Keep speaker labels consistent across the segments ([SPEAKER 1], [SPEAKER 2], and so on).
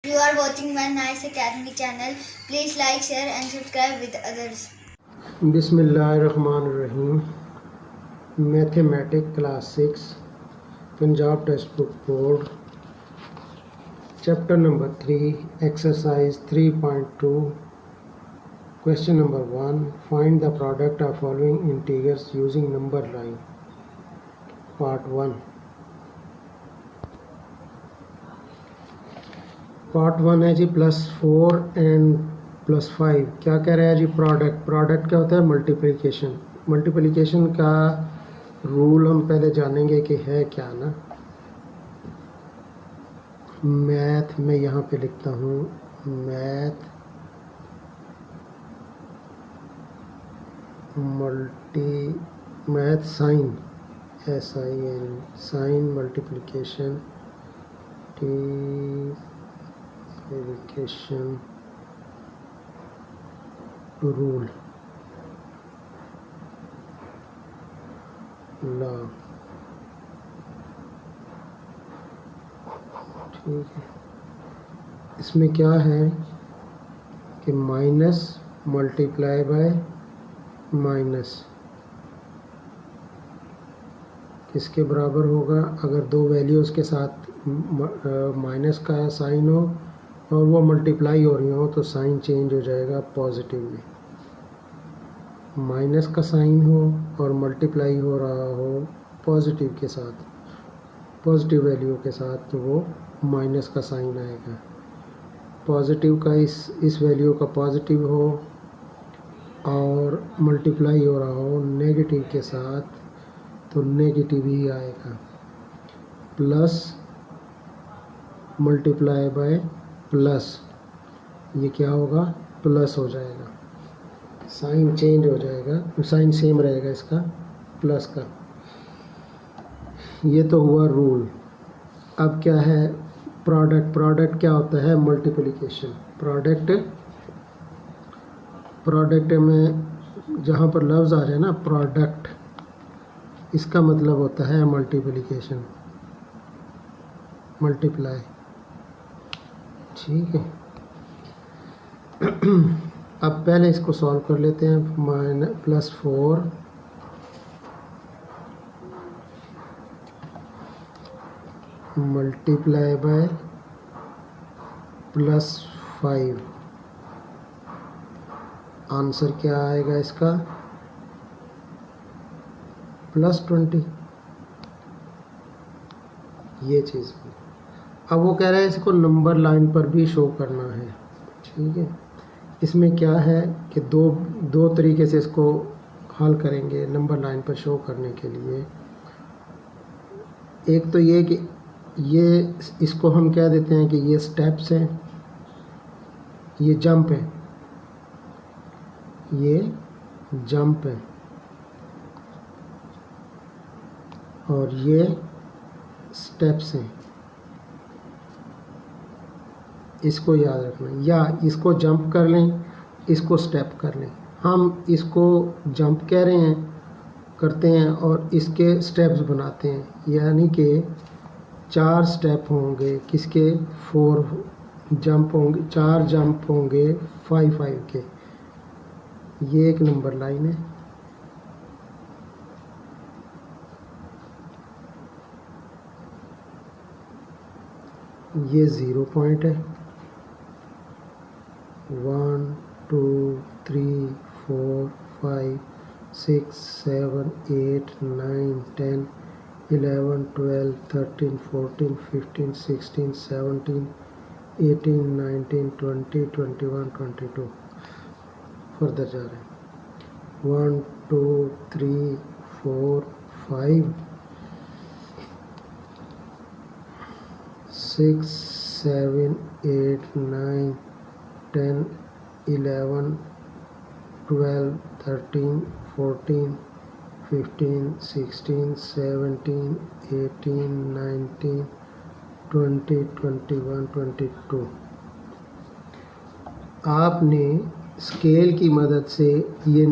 [SPEAKER 1] You are watching my Nice Academy channel. Please like, share and subscribe with others.
[SPEAKER 2] बिस्मिल्लाहिर्रहमानिर्रहीम। Mathematic class 6 Punjab text book board chapter number 3 exercise 3.2 question number 1 find the product of following integers using number line. Part 1 है जी +4 and +5। क्या कह रहा है जी? Product क्या होता है? Multiplication का रूल हम पहले जानेंगे कि है क्या ना। मैथ में यहाँ पे लिखता हूँ math sine SIN sine multiplication rule law. ठीक है, इसमें क्या है कि माइनस मल्टीप्लाई बाय माइनस किसके बराबर होगा? अगर दो वैल्यूज़ के साथ माइनस का साइन हो और वो मल्टीप्लाई हो रही हो तो साइन चेंज हो जाएगा पॉजिटिव में। माइनस का साइन हो और मल्टीप्लाई हो रहा हो पॉजिटिव के साथ, पॉजिटिव वैल्यू के साथ, तो वो माइनस का साइन आएगा। पॉजिटिव का इस वैल्यू का पॉजिटिव हो और मल्टीप्लाई हो रहा हो नेगेटिव के साथ तो नेगेटिव ही आएगा। प्लस मल्टीप्लाई बाय प्लस, ये क्या होगा? प्लस हो जाएगा। साइन चेंज हो जाएगा, साइन सेम रहेगा इसका प्लस का। ये तो हुआ रूल। अब क्या है? प्रोडक्ट क्या होता है? मल्टीप्लिकेशन। प्रोडक्ट में जहाँ पर लफ्ज़ आ जाए ना प्रोडक्ट, इसका मतलब होता है मल्टीप्लिकेशन, मल्टीप्लाई। ठीक है, अब पहले इसको सॉल्व कर लेते हैं। +4 मल्टीप्लाई बाय +5, आंसर क्या आएगा इसका? +20। ये चीज़, अब वो कह रहा है इसको नंबर लाइन पर भी शो करना है। ठीक है, इसमें क्या है कि दो तरीके से इसको हल करेंगे नंबर लाइन पर शो करने के लिए। एक तो ये कि इसको हम कह देते हैं कि ये स्टेप्स हैं, ये जंप है, ये जंप है और ये स्टेप्स हैं। इसको याद रखना, या इसको जंप कर लें, इसको स्टेप कर लें। हम इसको जंप कह रहे हैं, करते हैं और इसके स्टेप्स बनाते हैं, यानी कि 4 स्टेप होंगे किसके? 4 जंप होंगे, 4 जंप होंगे 5 के। ये एक नंबर लाइन है। ये 0 पॉइंट है। 1 2 3 4 5 6 7 8 9 10 11 12 13 14 15 16 17 18 19 20 21 22 फर्दर जा रहे हैं। 1 2 3 4 5 6 7 8 9 10 11 12 13 14 15 16 17 18 19 20 21 22। आपने स्केल की मदद से ये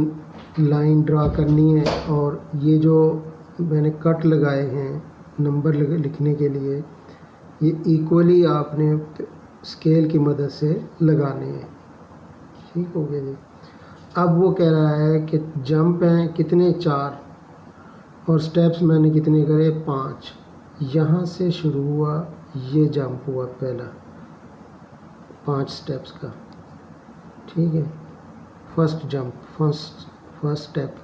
[SPEAKER 2] लाइन ड्रा करनी है और ये जो मैंने कट लगाए हैं नंबर लिखने के लिए, ये इक्वली आपने स्केल की मदद से लगाने हैं। ठीक हो गया जी। अब वो कह रहा है कि जंप हैं कितने, 4, और स्टेप्स मैंने कितने करे, 5। यहाँ से शुरू हुआ, ये जंप हुआ पहला 5 स्टेप्स का। ठीक है, फर्स्ट जंप, फर्स्ट स्टेप।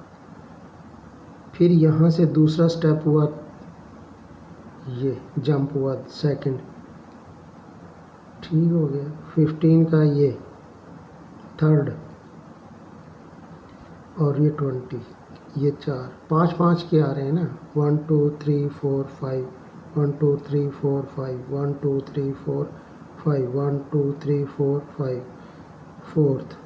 [SPEAKER 2] फिर यहाँ से दूसरा स्टेप हुआ, ये जंप हुआ सेकंड। ठीक हो गया। 15 का ये थर्ड, और ये 20, ये 4, 5 के आ रहे हैं ना, 1 2 3 4 5, 1 2 3 4 5, 1 2 3 4 5, 1 2 3 4 5, फोर्थ।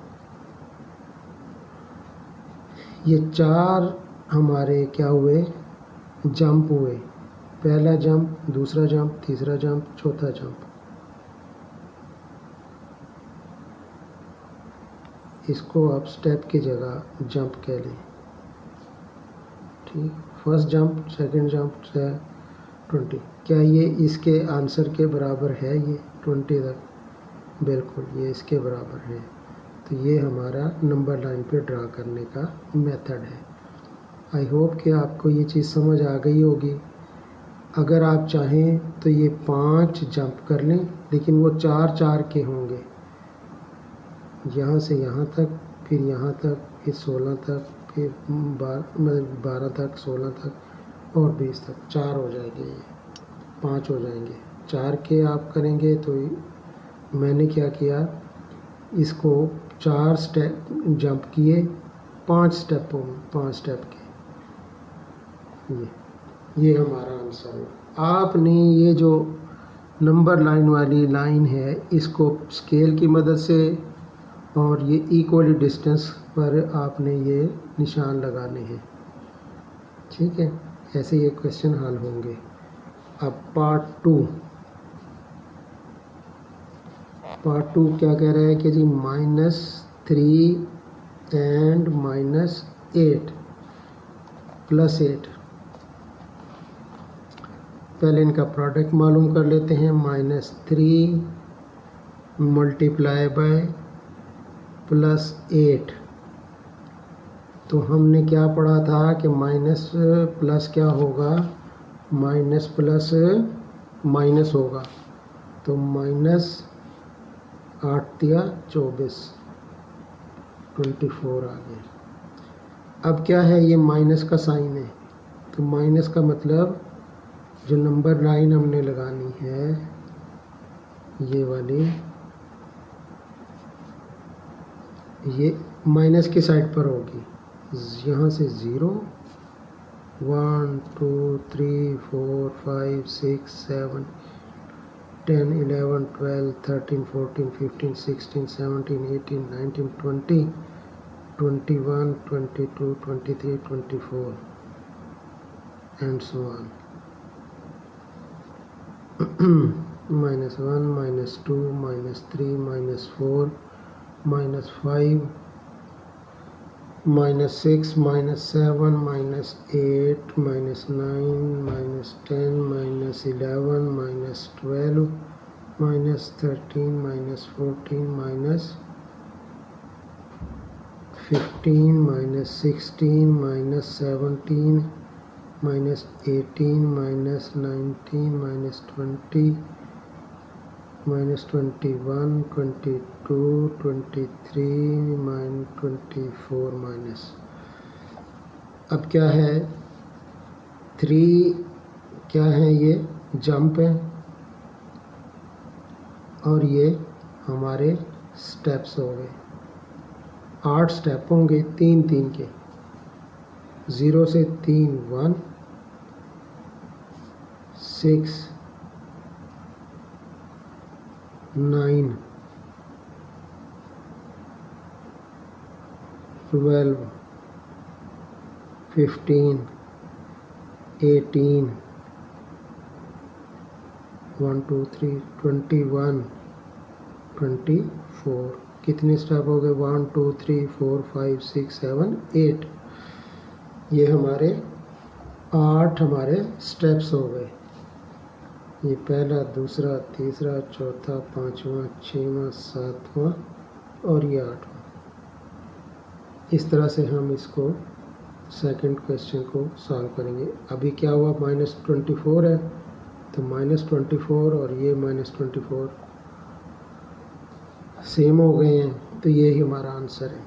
[SPEAKER 2] ये 4 हमारे क्या हुए, जंप हुए। पहला जंप, दूसरा जंप, तीसरा जंप, चौथा जंप। इसको आप स्टेप की जगह जंप कह लें। ठीक, फर्स्ट जंप, सेकंड जंप, 20। क्या ये इसके आंसर के बराबर है, ये 20 तक? बिल्कुल, ये इसके बराबर है। तो ये हमारा नंबर लाइन पे ड्रा करने का मेथड है। आई होप कि आपको ये चीज़ समझ आ गई होगी। अगर आप चाहें तो ये 5 जंप कर लें, लेकिन वो 4 के होंगे। यहाँ से यहाँ तक, फिर यहाँ तक, फिर 16 तक, फिर 12 तक, 16 तक और 20 तक। 4 हो जाएंगे, ये 5 हो जाएंगे। 4 के आप करेंगे तो मैंने क्या किया, इसको 4 स्टेप जंप किए, 5 स्टेपों में, 5 स्टेप के। ये हमारा आंसर है। आपने ये जो नंबर लाइन वाली लाइन है, इसको स्केल की मदद से और ये इक्वली डिस्टेंस पर आपने ये निशान लगाने हैं। ठीक है, ऐसे ये क्वेश्चन हल होंगे। अब पार्ट 2 क्या कह रहा है कि जी -3 एंड -8 +8। पहले इनका प्रोडक्ट मालूम कर लेते हैं। -3 मल्टीप्लाई बाय +8। तो हमने क्या पढ़ा था कि माइनस प्लस क्या होगा, माइनस प्लस माइनस होगा। तो -8 या 24, 24 आ गया। अब क्या है, ये माइनस का साइन है। तो माइनस का मतलब जो नंबर लाइन हमने लगानी है, ये वाली, ये माइनस की साइड पर होगी। यहाँ से 0 1 2 3 4 5 6 7 10 11 12 13 14 15 16 17 18 19 20 21 22 23 24 and so on. -1 -2 -3 -4 -5 -6 -7 -8 -9 -10 -11 -12 -13 -14 -15 -16 -17 -18 -19 -20 -21 22 23 -24 अब क्या है, 3 क्या है, ये जंप है और ये हमारे स्टेप्स हो गए। 8 स्टेप होंगे 3 के। 0 से 3 1 6 9 12 15 18 1 2 3 21 24। कितने स्टेप हो गए, 1 2 3 4 5 6 7 8। ये हमारे 8 हमारे स्टेप्स हो गए। ये पहला, दूसरा, तीसरा, चौथा, पाँचवा, छठवां, सातवां और ये आठवां। इस तरह से हम इसको सेकंड क्वेश्चन को सॉल्व करेंगे। अभी क्या हुआ, -24 है, तो -24 और ये -24 सेम हो गए हैं, तो ये ही हमारा आंसर है।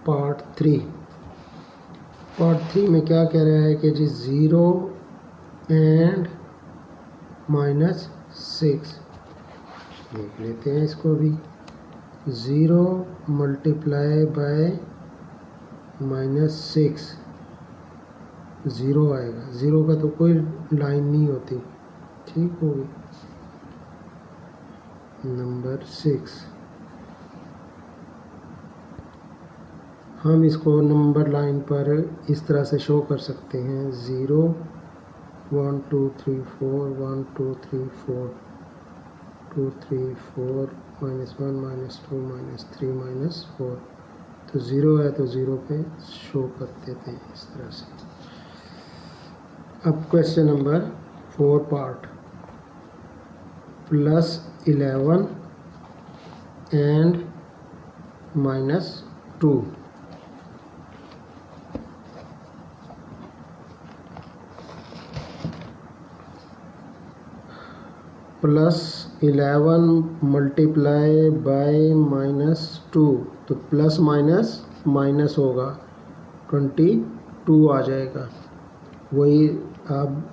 [SPEAKER 2] पार्ट 3 में क्या कह रहा है कि जी 0 एंड -6 देख लेते हैं इसको भी। 0 मल्टीप्लाई बाय -6 0 आएगा। 0 का तो कोई लाइन नहीं होती, ठीक होगी। नंबर 6 हम इसको नंबर लाइन पर इस तरह से शो कर सकते हैं। 0 1 2 3 4 1 2 3 4 2 3 4 -1 -2 -3 -4, तो 0 है तो 0 पे शो कर देते हैं इस तरह से। अब question number 4 part, +11 and -2। +11 multiply by -2, तो प्लस माइनस माइनस होगा, 22 आ जाएगा। वही अब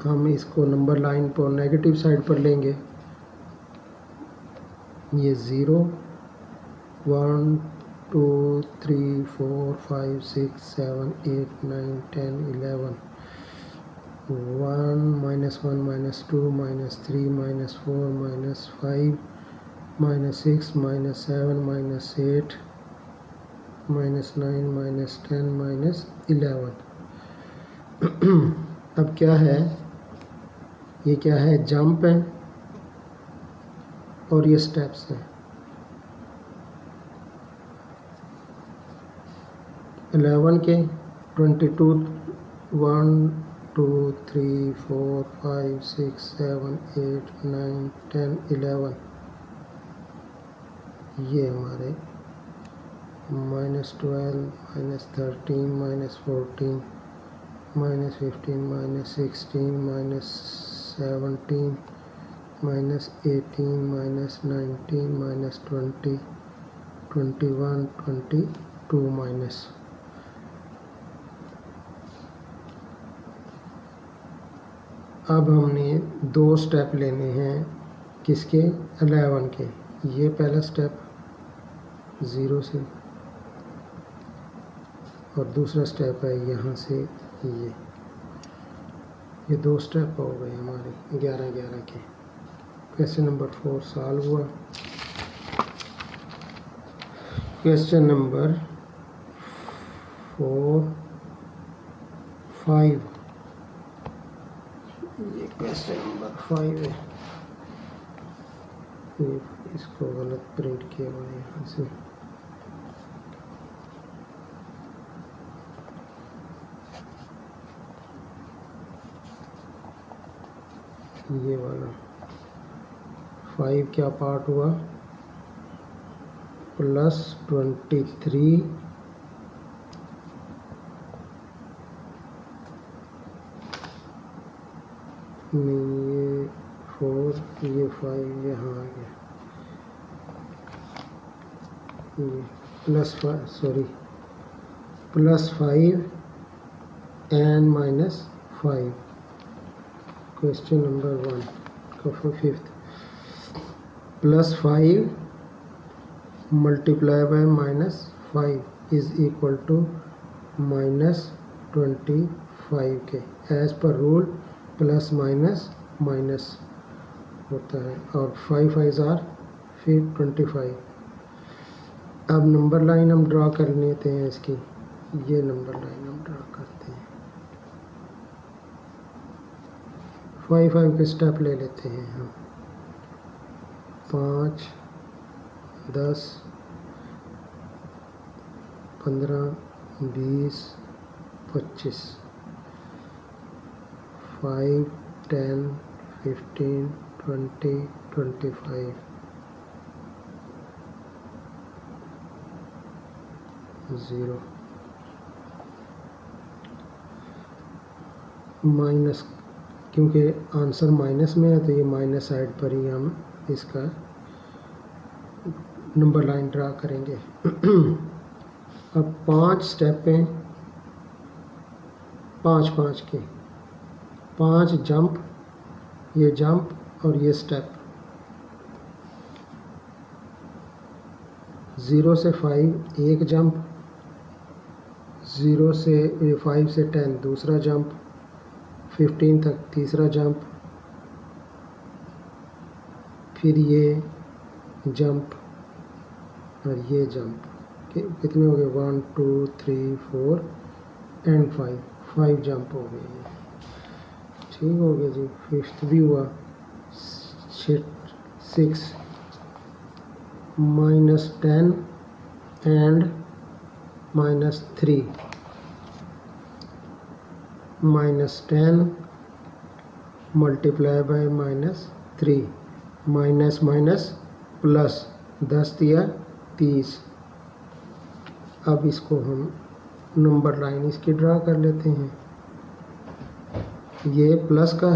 [SPEAKER 2] हम इसको नंबर लाइन पर नेगेटिव साइड पर लेंगे। ये 0 1 2 3 4 5 6 7 8 9 10 11 1 -1 -2 -3 -4 -5 -6 -7 -8 -9 -10 -11। अब क्या है, ये क्या है, जंप है और ये स्टेप्स हैं। 11 के 22 1 2 3 4 5 6 7 8 9 10 11, ये हमारे -12 -13 -14 -15 -16 -17 -18 -19 -20 21 22 अब हमने 2 स्टेप लेने हैं, किसके, 11 के। ये पहला स्टेप 0 से, और दूसरा स्टेप है यहाँ से ये 2 स्टेप हो गए हमारे 11 के। क्वेश्चन नंबर 4 सॉल्व हुआ। क्वेश्चन नंबर 5, ये क्वेश्चन नंबर 5 है। ये इसको गलत प्रिंट किया हुआ है यहाँ से। ये वाला 5 क्या पार्ट हुआ, +23 ये 4 ये 5 यहाँ आ गया, ये +5 एंड -5। क्वेश्चन नंबर 1 का 5th, +5 multiply by -5 is equal to -25 के। As per rule plus minus minus होता है, और 5 5 फिर 25। अब नंबर लाइन हम ड्रा कर लेते हैं इसकी। ये नंबर लाइन हम ड्रा करते हैं, 5 5 के स्टेप ले लेते हैं हम। 5 10 15 20 25 5 10, 15, 20, 25, 0 माइनस, क्योंकि आंसर माइनस में है तो ये माइनस साइड पर ही हम इसका नंबर लाइन ड्रा करेंगे। अब 5 स्टेप हैं, 5 के, 5 जंप, ये जंप और ये स्टेप। 0 से 5 एक जंप, 5 से 10 दूसरा जंप, 15 तक तीसरा जंप, फिर ये जंप और ये जंप। कितने हो गए? 1 2 3 4 एंड 5 जंप हो गए। ठीक हो गया जी। 5th भी हुआ। 6 -10 and -3, -10 multiply by -3, minus minus plus, 10 दिया 30। अब इसको हम नंबर लाइन इसकी ड्रा कर लेते हैं। ये प्लस का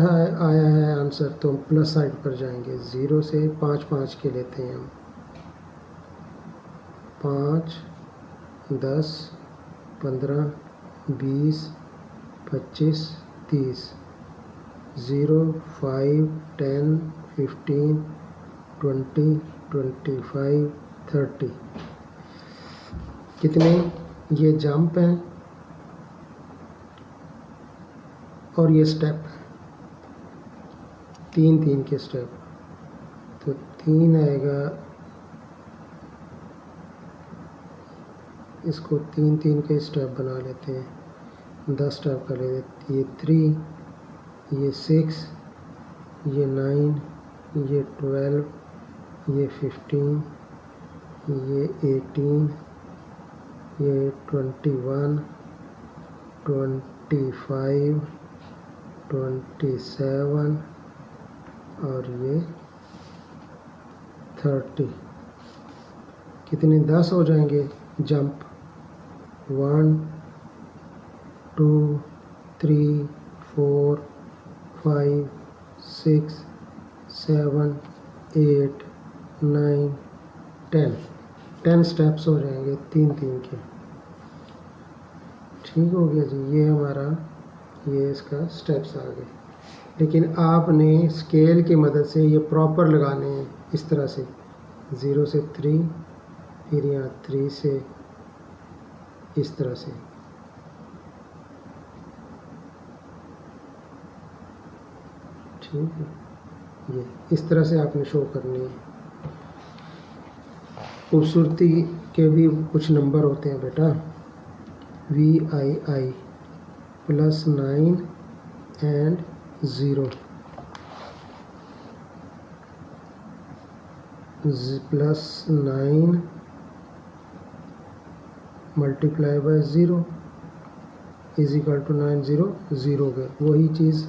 [SPEAKER 2] आया है आंसर, तो हम प्लस साइड पर जाएंगे। 0 से 5 के लेते हैं हम। 5, 10, 15, 20, 25, 30, 0, 5, 10, 15, 20, 25, 30। कितने? ये जंप हैं और ये स्टेप है, 3 के स्टेप। तो 3 आएगा, इसको 3 के स्टेप बना लेते हैं। 10 स्टेप कर लेते हैं। ये 3, ये 6, ये 9, ये 12, ये 15, ये 18, ये 21, 25, 27 और ये 30। कितने? 10 हो जाएंगे जंप। 1 2 3 4 5 6 7 8 9 10 स्टेप्स हो जाएंगे 3 के। ठीक हो गया जी। ये हमारा, ये इसका स्टेप्स आ गए। लेकिन आपने स्केल की मदद से ये प्रॉपर लगाने हैं, इस तरह से। 0 से 3, फिर यहाँ 3 से इस तरह से। ठीक है, ये इस तरह से आपने शो करनी है। खूबसूरती के भी कुछ नंबर होते हैं बेटा। VII +9 एंड 0, +9 मल्टीप्लाई बाय 0 = 9, 0 0 गए। वही चीज़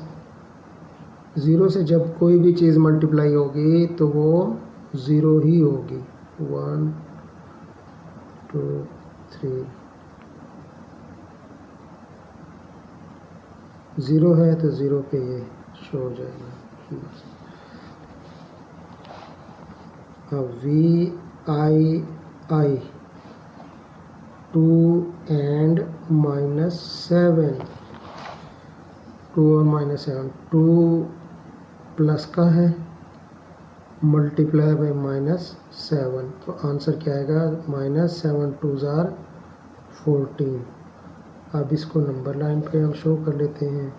[SPEAKER 2] 0 से जब कोई भी चीज़ मल्टीप्लाई होगी तो वो 0 ही होगी। 1 2 3 0 है तो 0 पे ये शो हो जाएगा। अब VII 2 एंड -7, 2 और -7, 2 प्लस का है, मल्टीप्लाई बाय -7, तो आंसर क्या आएगा? -7 2s are 14। अब इसको नंबर लाइन पे हम शो कर लेते हैं।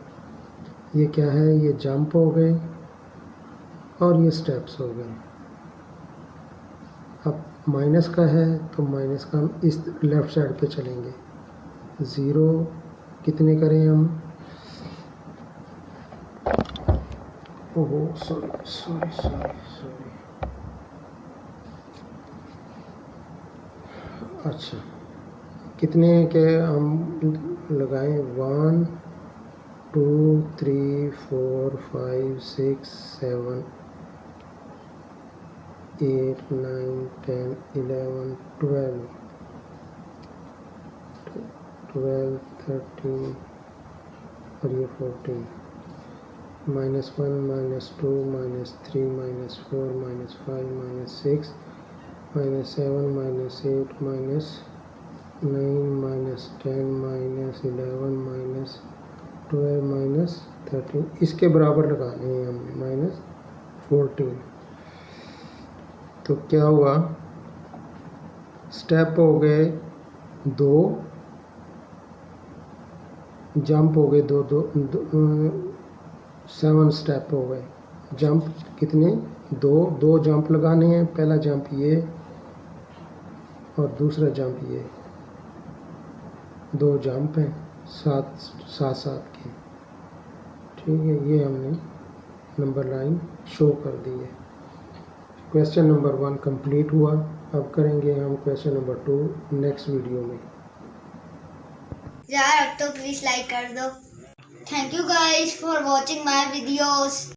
[SPEAKER 2] ये क्या है? ये जंप हो गए और ये स्टेप्स हो गए। अब माइनस का है तो माइनस का हम इस लेफ़्ट साइड पे चलेंगे। 0 कितने करें हम? ओहो सॉरी। अच्छा, कितने के हम लगाएं? 1 2 3 4 5 6 7 8 9 10 11 12 12 13 और ये 14 -1 -2 -3 -4 -5 -6 -7 -8 -9 -10 -11 -12 -13 इसके बराबर लगाने हैं हमने -14। तो क्या हुआ, स्टेप हो गए 2, जंप हो गए 2 7 स्टेप हो गए। जंप कितने, 2 जंप लगाने हैं, पहला जंप ये और दूसरा जंप ये, 2 जंप हैं साथ के। ठीक है, ये हमने नंबर लाइन शो कर दी है। क्वेश्चन नंबर 1 कंप्लीट हुआ। अब करेंगे हम क्वेश्चन नंबर 2 नेक्स्ट वीडियो में।
[SPEAKER 1] यार अब तो प्लीज लाइक कर दो। Thank you guys for watching my videos.